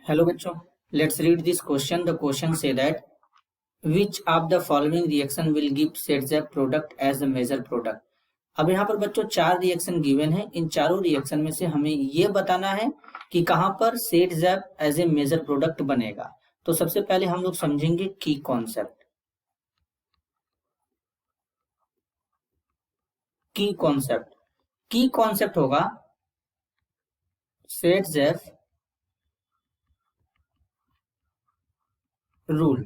Hello बच्चों, let's read this question. The question says that which of the following reaction will give Saytzeff product as the major product. अब यहाँ पर बच्चों चार reaction given है. इन चारों रिएक्शन में से हमें ये बताना है कि कहाँ पर Saytzeff as a major product बनेगा. तो सबसे पहले हम लोग समझेंगे की कॉन्सेप्ट. की कॉन्सेप्ट होगा सेट जैप रूल.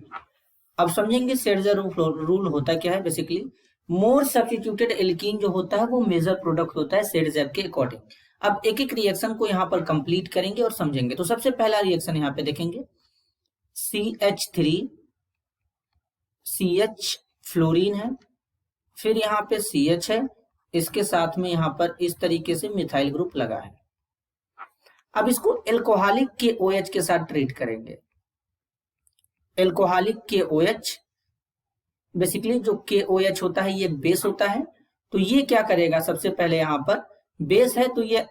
अब समझेंगे सेट रूल होता क्या है. बेसिकली मोर सब्स्टिट्यूटेड एल्कीन जो होता है वो मेजर प्रोडक्ट होता है सेट जैप के अकॉर्डिंग. अब एक एक रिएक्शन को यहाँ पर कंप्लीट करेंगे और समझेंगे. तो सबसे पहला रिएक्शन यहाँ पे देखेंगे CH3 CH फ्लोरीन है, फिर यहाँ पे CH है, इसके साथ में यहाँ पर इस तरीके से मिथाइल ग्रुप लगा है. अब इसको एल्कोहलिक के OH के साथ ट्रीट करेंगे. एल्कोहलिक के OH, बेसिकली जो KOH होता है ये बेस होता है. तो ये क्या करेगा, सबसे पहले यहाँ पर बेस है तो ये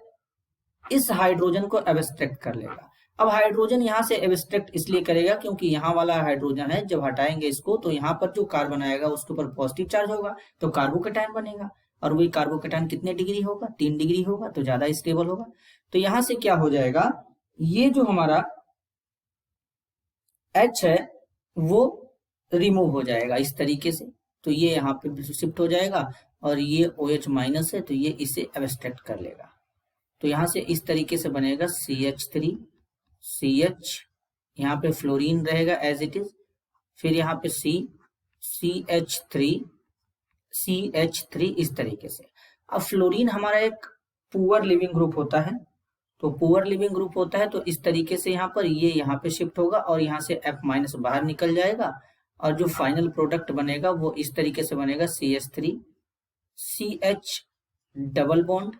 इस हाइड्रोजन को एब्स्ट्रैक्ट कर लेगा. अब हाइड्रोजन यहाँ से एब्स्ट्रैक्ट इसलिए करेगा क्योंकि यहाँ वाला हाइड्रोजन है, जब हटाएंगे इसको तो यहाँ पर जो कार्बन आएगा उसके ऊपर पॉजिटिव चार्ज होगा तो कार्बोकेटायन बनेगा. और वही कार्बोकेटायन कितने डिग्री होगा, 3 डिग्री होगा, तो ज्यादा स्टेबल होगा. तो यहां से क्या हो जाएगा, ये जो हमारा H है वो रिमूव हो जाएगा इस तरीके से. तो ये यहाँ पे शिफ्ट हो जाएगा और ये OH माइनस है तो ये इसे एब्स्ट्रैक्ट कर लेगा. तो यहाँ से इस तरीके से बनेगा CH3 CH, यहाँ पे फ्लोरीन रहेगा एज इट इज, फिर यहाँ पे CH3 इस तरीके से. अब फ्लोरीन हमारा एक पुअर लिविंग ग्रुप होता है, तो पुअर लिविंग ग्रुप होता है तो इस तरीके से यहाँ पर ये यहाँ पे शिफ्ट होगा और यहाँ से F- बाहर निकल जाएगा और जो फाइनल प्रोडक्ट बनेगा वो इस तरीके से बनेगा CH3 CH double bond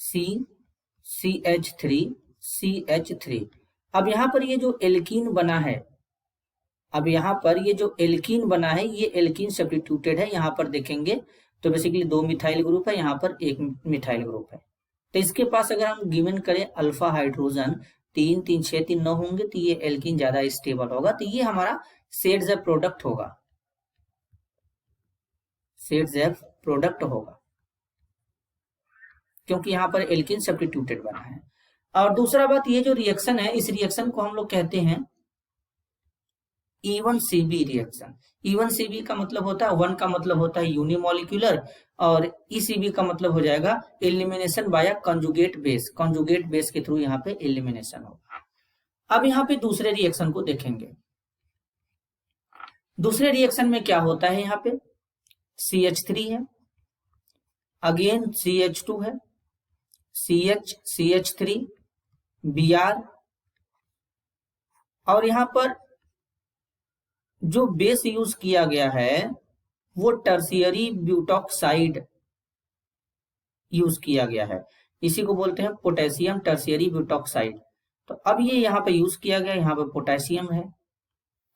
CH3. अब यहाँ पर ये जो एल्कीन बना है, ये एल्कीन सब्स्टिट्यूटेड है. यहाँ पर देखेंगे तो बेसिकली 2 मिथाइल ग्रुप है, यहाँ पर 1 मिथाइल ग्रुप है. तो इसके पास अगर हम गिवन करें अल्फा हाइड्रोजन 3 3 6 3 9 होंगे तो ये एल्कीन ज्यादा स्टेबल होगा. तो ये हमारा सेट जैप प्रोडक्ट होगा, क्योंकि यहाँ पर एल्कीन सब्स्टिट्यूटेड बना है. और दूसरा बात, ये जो रिएक्शन है इस रिएक्शन को हम लोग कहते हैं E1CB रिएक्शन. E1CB का मतलब होता है, 1 का मतलब होता है यूनिमोलिकुलर और ECB का मतलब हो जाएगा एलिमिनेशन बाय कंजुगेट बेस के थ्रू यहाँ पे एलिमिनेशन होगा. अब यहाँ पे दूसरे रिएक्शन को देखेंगे. दूसरे रिएक्शन में क्या होता है, यहाँ पे CH3 है, अगेन CH2 है, CH3 Br, और यहाँ पर जो बेस यूज किया गया है वो टर्शियरी ब्यूटॉक्साइड यूज किया गया है. इसी को बोलते हैं पोटेशियम टर्शियरी ब्यूटॉक्साइड. तो अब ये यहाँ पे यूज किया गया, यहाँ पे पोटेशियम है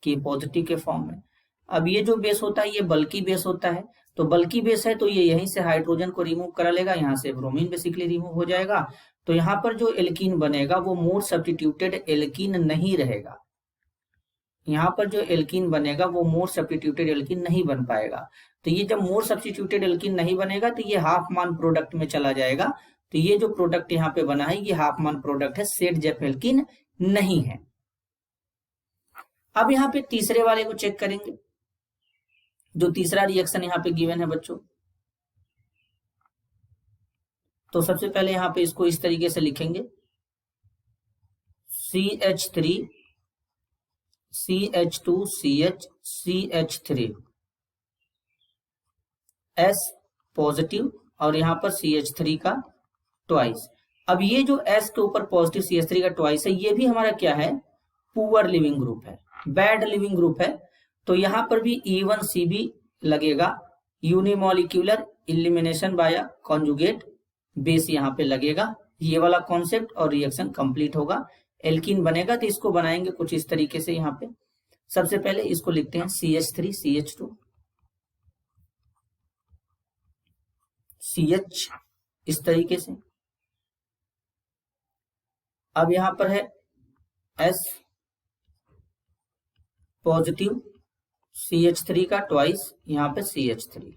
कि पॉजिटिव के फॉर्म में. अब ये जो बेस होता है ये बल्कि बेस होता है, तो बल्कि बेस है तो ये यहीं से हाइड्रोजन को रिमूव करा लेगा, यहाँ से ब्रोमीन बेसिकली रिमूव हो जाएगा. तो यहाँ पर जो एल्कीन बनेगा वो मोर सब्स्टिट्यूटेड एल्कीन नहीं रहेगा. यहाँ पर जो एल्कीन बनेगा वो मोर सब्स्टिट्यूटेड एल्कीन नहीं बन पाएगा. तो ये जब मोर सब्स्टिट्यूटेड एल्कीन नहीं बनेगा तो ये हाफ मान प्रोडक्ट में चला जाएगा. तो ये जो प्रोडक्ट यहाँ पे बना है ये हाफ मान प्रोडक्ट है, सेट जैप एल्कीन नहीं है. अब यहाँ पे तीसरे वाले को चेक करेंगे. जो तीसरा रिएक्शन यहाँ पे गिवन है बच्चों, तो सबसे पहले यहाँ पे इसको इस तरीके से लिखेंगे CH3 CH2 CH CH3 S positive और यहाँ पर CH3 का ट्वाइस. अब ये जो S के ऊपर पॉजिटिव CH3 का ट्वाइस है ये भी हमारा क्या है, पुअर लिविंग ग्रुप है, बैड लिविंग ग्रुप है. तो यहाँ पर भी E1CB लगेगा, unimolecular elimination by conjugate base यहाँ पे लगेगा. ये वाला कॉन्सेप्ट और रिएक्शन कंप्लीट होगा, एल्कीन बनेगा. तो इसको बनाएंगे कुछ इस तरीके से. यहाँ पे सबसे पहले इसको लिखते हैं CH3 CH2 CH इस तरीके से. अब यहाँ पर है एस पॉजिटिव CH3 का ट्वाइस यहाँ पे CH3,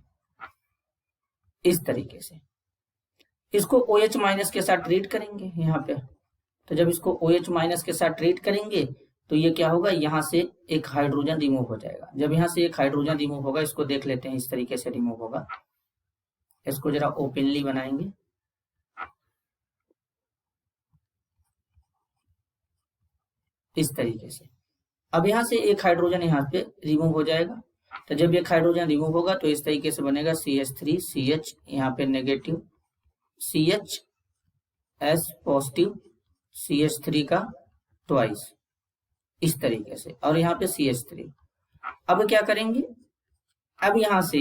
इस तरीके से। इसको OH माइनस के साथ ट्रीट करेंगे यहाँ पे, तो जब इसको OH माइनस के साथ ट्रीट करेंगे तो ये क्या होगा, यहाँ से एक हाइड्रोजन रिमूव हो जाएगा। जब यहाँ से एक हाइड्रोजन रिमूव होगा, इसको देख लेते हैं इस तरीके से रिमूव होगा। इसको जरा ओपनली बनाएंगे, इस तरीके से। अब यहाँ से एक हाइड्रोजन यहाँ पे रिमूव हो जाएगा, तो जब एक हाइड्रोजन रिमूव होगा तो इस तरीके से बनेगा CH3 CH यहाँ पे negative, CH S positive CH3 का ट्वाइस, इस तरीके से, और यहाँ पे CH3। अब क्या करेंगे, अब यहाँ से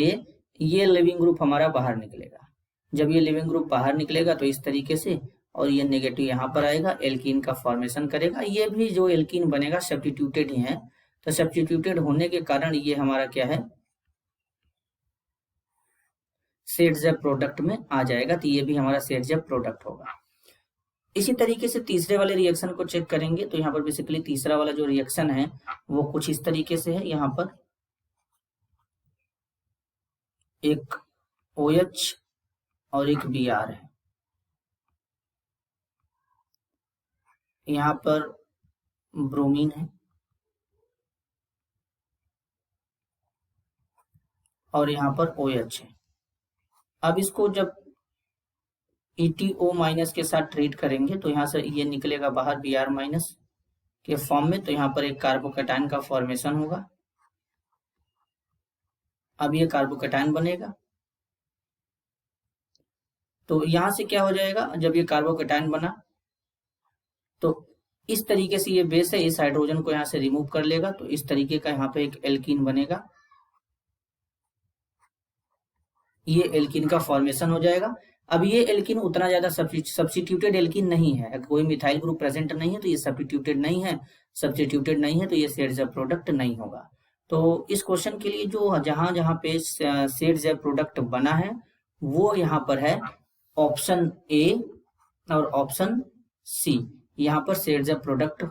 ये लिविंग ग्रुप हमारा बाहर निकलेगा। जब ये लिविंग ग्रुप बाहर निकलेगा तो इस तरीके से, और ये नेगेटिव यहाँ पर आएगा, एल्कीन का फॉर्मेशन करेगा। ये भी जो एल्कीन बनेगा सब्स्टिट्यूटेड ही है, तो सब्स्टिट्यूटेड होने के कारण ये हमारा क्या है, सेट-ज़ेप प्रोडक्ट में आ जाएगा, तो ये भी हमारा सेट-ज़ेप प्रोडक्ट होगा। इसी तरीके से तीसरे वाले रिएक्शन को चेक करेंगे, तो यहाँ पर बेसिकली तीसरा वाला जो रिएक्शन है वो कुछ इस तरीके से है। यहाँ पर एक OH और एक Br है, यहाँ पर ब्रोमीन है, और यहाँ पर OH है। अब इसको जब ETO माइनस के साथ ट्रीट करेंगे तो यहाँ से ये निकलेगा बाहर Br माइनस के फॉर्म में, तो यहाँ पर एक कार्बोकैटायन का फॉर्मेशन होगा। अब ये कार्बोकैटायन बनेगा, तो यहाँ से क्या हो जाएगा, जब ये कार्बोकैटायन बना तो इस तरीके से ये बेस है, इस हाइड्रोजन को यहाँ से रिमूव कर लेगा, तो इस तरीके का यहाँ पे एक एल्कीन बनेगा। ये एल्कीन का फॉर्मेशन हो जाएगा। अब ये एल्कीन उतना ज्यादा सब्स्टिट्यूटेड एल्कीन नहीं है, कोई मिथाइल ग्रुप प्रेजेंट नहीं है तो ये सब्स्टिट्यूटेड नहीं है, तो ये सेट-ज़ेप प्रोडक्ट नहीं होगा। तो इस क्वेश्चन के लिए जो जहां पे सेट-ज़ेप प्रोडक्ट बना है वो यहाँ पर है ऑप्शन ए और ऑप्शन सी, यहाँ पर सेट-ज़ेप प्रोडक्ट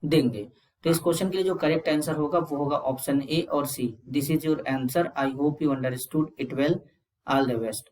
देंगे। तो इस क्वेश्चन के लिए जो करेक्ट आंसर होगा वो होगा ऑप्शन ए और C. This is your answer. I hope you understood it well. All the best.